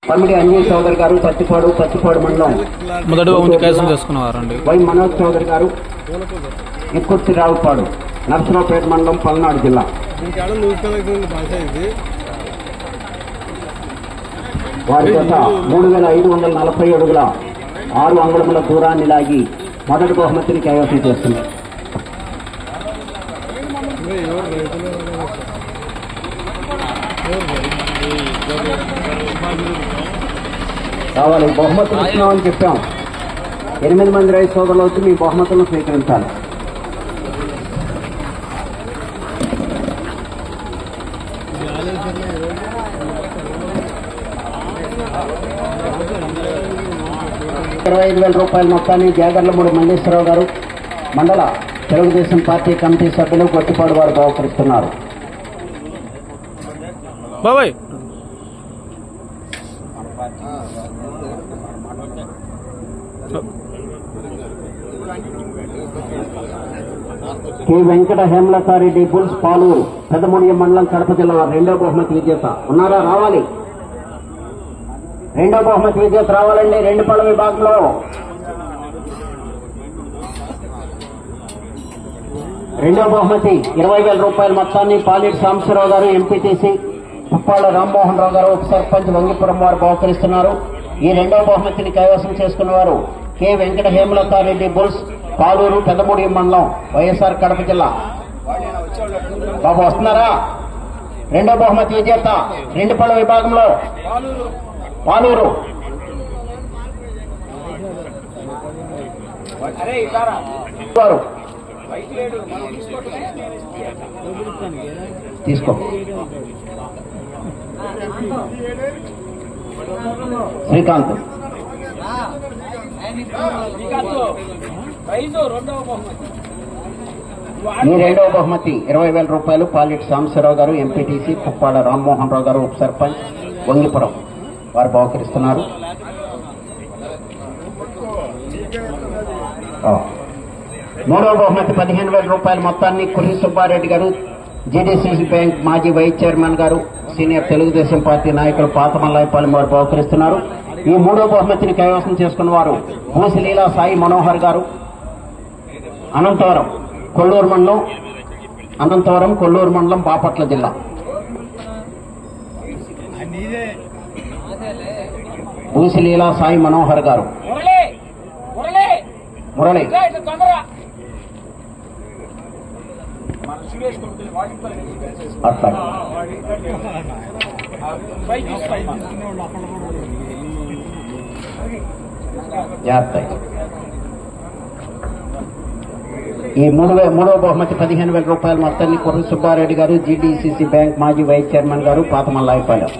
పమిడి అంజయ్ చౌదరి గారు పత్తిపాడు మండలం మొదటిగా ఉండి కైసం చేసుకున్నారండి. వై మనోజ్ చౌదరి గారు ఇక్కుర్తి రావుపాడు నర్సరావుపేట మండలం పల్నాడు జిల్లా. వారి చేత 3540 అడుగుల 6 అంగుళముల దూరాన్ని లాగి మొదటి బహుమతిని కైవసం చేస్తున్నారు. కావాలి బహుమతులు ఇస్తున్నామని చెప్పాం. 8 మంది రైతు సోదరులు వచ్చి మీ బహుమతులను స్వీకరించాలి. ₹25,000 మొత్తాన్ని జాగర్లమూడి మల్లేశ్వరరావు గారు మండల తెలుగుదేశం పార్టీ కమిటీ సభ్యులు గొట్టిపాడు వారు బహుకరిస్తున్నారు. బాబాయ్ కె వెంకట హేమలతారెడ్డి బుల్స్ పాలూరు పెద్దముడియం మండలం కడప జిల్లా రెండో బహుమతి విజేత ఉన్నారా? రావాలి. రెండో బహుమతి విజేత రావాలండి. 2 పళ్ళ విభాగంలో రెండో బహుమతి ₹20,000 మొత్తాన్ని పాలేటి సాంబశివరావు గారు ఎంపీటీసీ, పుప్పాళ్ళ రామ్మోహన్ రావు గారు ఉప సర్పంచ్ వంగిపురం వారు బహుకరిస్తున్నారు. ఈ రెండో బహుమతిని కైవసం చేసుకున్న వారు కె వెంకట హేమలతారెడ్డి బుల్స్ పాలూరు పెద్దముడియం మండలం వైఎస్ఆర్ కడప జిల్లా. బాబు వస్తున్నారా? రెండో బహుమతి విజేత 2 పళ్ళ విభాగంలో పాలూరు వారు తీసుకో. శ్రీకాంత్ ఈ రెండవ బహుమతి ₹20,000 పాలేటి సాంబశివరావు గారు ఎంపీటీసీ, పుప్పాళ్ళ రామ్మోహన్ రావు గారు ఉప సర్పంచ్ వంగిపురం వారు బహుకరిస్తున్నారు. మూడవ బహుమతి ₹15,000 మొత్తాన్ని కుర్రి సుబ్బారెడ్డి గారు జీడీసీసీ బ్యాంక్ మాజీ వైస్ చైర్మన్ గారు సీనియర్ తెలుగుదేశం పార్టీ నాయకులు పాతమల్లాయపాలెం వారు బహుకరిస్తున్నారు. ఈ మూడో బహుమతిని కైవసం చేసుకున్న వారు భూసిలీలా సాయి మనోహర్ గారు అనంతవరం కొల్లూరు మండలం బాపట్ల జిల్లా. భూసిలీలా సాయి మనోహర్ గారు మురళి అట్లా ఈ మూడవ బహుమతి ₹15,000 మొత్తాన్ని కుర్రి సుబ్బారెడ్డి గారు జీడీసీసీ బ్యాంక్ మాజీ వైస్ చైర్మన్ గారు పాతమల్లాయపాలెం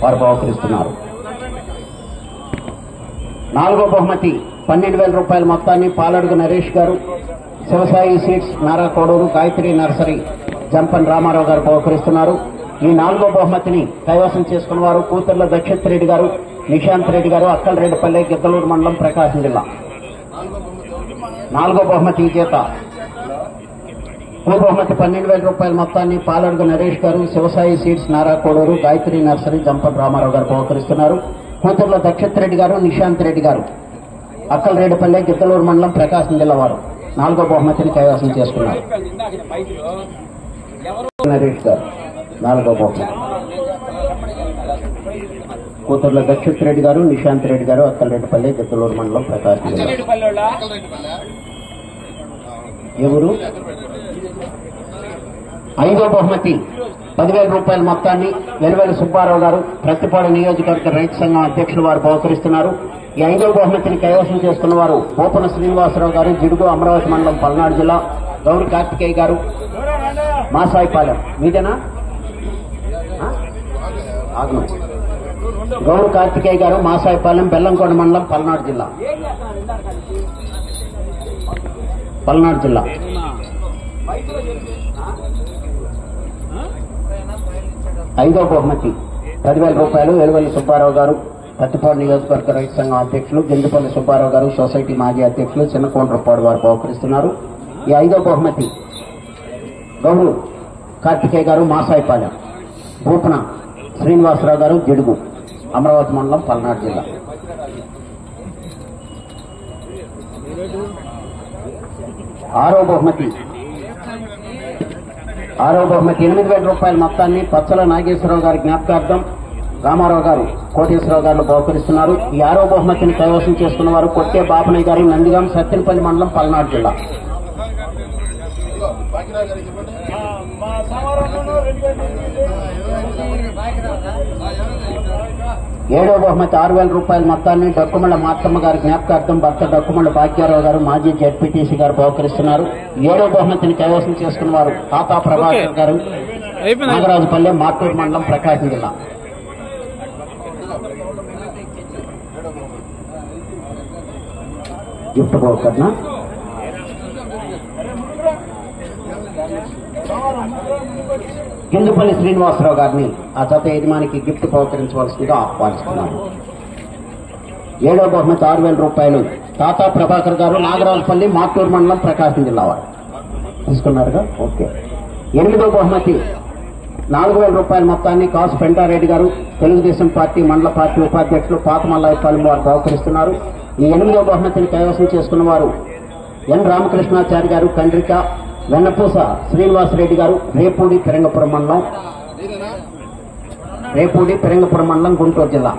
వారు బహుకరిస్తున్నారు. నాలుగో బహుమతి ₹12,000 మొత్తాన్ని పాలడుగు నరేష్ గారు శివసాయి సీడ్స్ నారా కోడూరు గాయత్రి నర్సరీ జంపన్ రామారావు గారు బహుకరిస్తున్నారు. ఈ 4వ బహుమతిని కైవసం చేసుకున్న వారు కూతుర్ల దక్షిత్ రెడ్డి గారు, నిశాంత్ రెడ్డి గారు అక్కలరెడ్డిపల్లె గిద్దలూరు మండలం ప్రకాశం జిల్లా. 4వ బహుమతి విజేత బహుమతి ₹12,000 మొత్తాన్ని పాలడుగు నరేష్ గారు శివసాయి సీడ్స్ నారా కోడూరు గాయత్రి నర్సరీ జంపన్ రామారావు గారు బహుకరిస్తున్నారు. కూతుర్ల దక్షిత్ రెడ్డి గారు, నిశాంత్ రెడ్డి గారు అక్కలరెడ్డిపల్లె గిద్దలూరు మండలం ప్రకాశం జిల్లా వారు 4వ బహుమతిని కైవసం చేసుకున్నారు. నరేష్ గారు 4వ బహుమతి, కూతుర్ల దక్షిత్ రెడ్డి గారు, నిశాంత్ రెడ్డి గారు అక్కలరెడ్డిపల్లె గిద్దలూరు మండలం ప్రకాశం జిల్లా. ఎవరు? 5వ బహుమతి ₹10,000 మొత్తాన్ని వెలువెల సుబ్బారావు గారు ప్రతిపాడు నియోజకవర్గ రైతు సంఘం అధ్యక్షులు వారు బహుకరిస్తున్నారు. ఈ 5వ బహుమతిని కైవసం చేసుకున్న వారు పోపన శ్రీనివాసరావు గారు జిడుగు అమరావతి మండలం పల్నాడు జిల్లా. గౌరి కార్తికేయ గారు మాసాయిపాలెం మీదేనా? గౌరి కార్తికేయ గారు మాసాయిపాలెం బెల్లంకొండ మండలం పల్నాడు జిల్లా. 5వ బహుమతి ₹10,000 వెలువెల్లి సుబ్బారావు గారు పత్తిపాడు నియోజకవర్గ రైతు సంఘం అధ్యక్షులు, గింజపల్లి సుబ్బారావు గారు సొసైటీ మాజీ అధ్యక్షులు చిన్నకోండ్రపాడు వారు బహుకరిస్తున్నారు. ఈ 5వ బహుమతి గౌరు కార్తికేయ గారు మాసాయిపాలెం, భూపన శ్రీనివాసరావు గారు జిడుగు అమరావతి మండలం, పల్నాడు జిల్లా. ఆరో బహుమతి 8,000 రూపాయల మొత్తాన్ని పచ్చల నాగేశ్వరరావు గారి జ్ఞాపకార్థం రామారావు గారు, కోటేశ్వరరావు గారు బహుకరిస్తున్నారు. ఈ ఆరో బహుమతిని కైవసం చేసుకున్న వారు కొట్టే బాపనయ్య గారి, నందిగాం, సత్తెనపల్లి మండలం, పల్నాడు జిల్లా. ఏడో బహుమతి 6,000 రూపాయల మొత్తాన్ని డొక్కుమళ్ళ మాత్తమ్మ గారి జ్ఞాపకార్థం భర్త డొక్కుమళ్ళ భాగ్యారావు గారు, మాజీ జెడ్పీటీసీ గారు బహుకరిస్తున్నారు. ఏడో బహుమతిని కైవసం చేసుకున్న వారు తాతా ప్రభాకర్ గారు, నాగరాజుపల్లె, మార్టూరు మండలం, ప్రకాశం జిల్లా. గిఫ్ట్ బహుకరణ గిందుపల్లి శ్రీనివాసరావు గారిని ఆ జత యజమానికి గిఫ్ట్ బహుకరించవలసిందిగా ఆహ్వానిస్తున్నారు. ఏడో బహుమతి 6,000 రూపాయలు తాతా ప్రభాకర్ గారు, నాగరాజుపల్లి, మార్టూరు మండలం, ప్రకాశం జిల్లా వారు తీసుకున్నారుగా. ఓకే. ఎనిమిదో బహుమతి 4,000 రూపాయల మొత్తాన్ని కాసు పెంటారెడ్డి గారు, తెలుగుదేశం పార్టీ మండల పార్టీ ఉపాధ్యక్షులు, పాతమల్లాయపాలెం వారు బహుకరిస్తున్నారు. ఈ 8వ బహుమతిని కైవసం చేసుకున్న వారు ఎన్ రామకృష్ణాచారి గారు, కండ్రిక, వెన్నపూస శ్రీనివాసరెడ్డి గారు, రేపూడి పెరంగపురం మండలం, గుంటూరు జిల్లా.